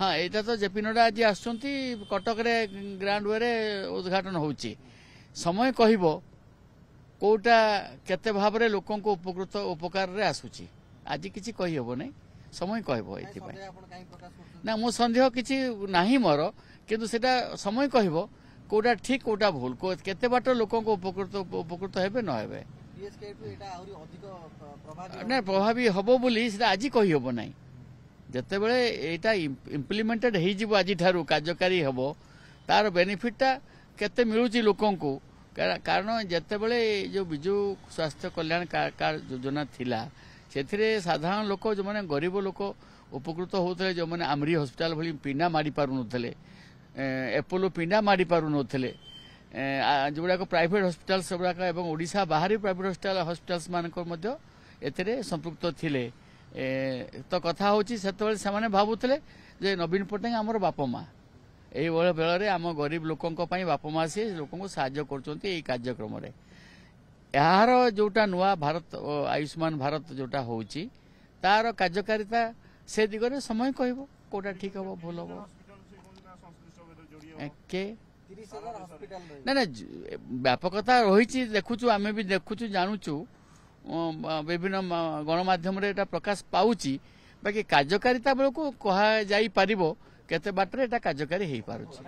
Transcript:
हाँ यहाँ तो जेपी नड्डा आज आसुँच कटक ग्रांड वे उद्घाटन होची समय कहब कौटा केते भाव में लोक उपकृत उपकार रे आसुची आज किसी कहीहब ना समय कहब ये ना मो सन्देह किसी नहीं मोर किंतु सेटा समय कहब कौटा ठीक कौटा भूल केते बाट लोक उपकृत हेबे न हेबे ना प्रभावी हम बोली आज कहीहब ना जिते बड़े यहाँ इम्प्लीमेंटेड हो आज कार्यकारी हम तार बेनिफिटा केते मिलूची लोकन को कारण जिते बड़े जो बिजु स्वास्थ्य कल्याण कार्ड योजना थिला से साधारण लोक जो मैंने गरीब लोक उपकृत होते जो मैंने आमरी हॉस्पिटल भली पिंडा मारी पारु नथिले एपोलो पिंडा मारी पारु नथिले जोगुड़ाक प्राइवेट हॉस्पिटल गुड़ाक एवं ओडिशा बाहर प्राइवेट हॉस्पिटल्स मानक मध्य एथिरे संपृक्त थिले तो कथा होची सेतबेले से भावुले जे नवीन पट्टनायक आमर बापा माँ यही बेल आम गरीब लोकों बापा माँ सी लोक साहाय्य कर कार्यक्रम यार जोटा नुआ भारत आयुष्मान भारत जोटा होची तार कार्यकारिता से दिगरे समय कहब कौटा ठीक हम भूल हम के ना ना व्यापकता रही देखुचु आम भी देखुचु जानूचु विभिन्न गणमाध्यम प्रकाश पाउची बाकी कार्यकारिता बेलू कह जाई पारिबो केते बाटरे एटा कार्यकारी हो पारुची।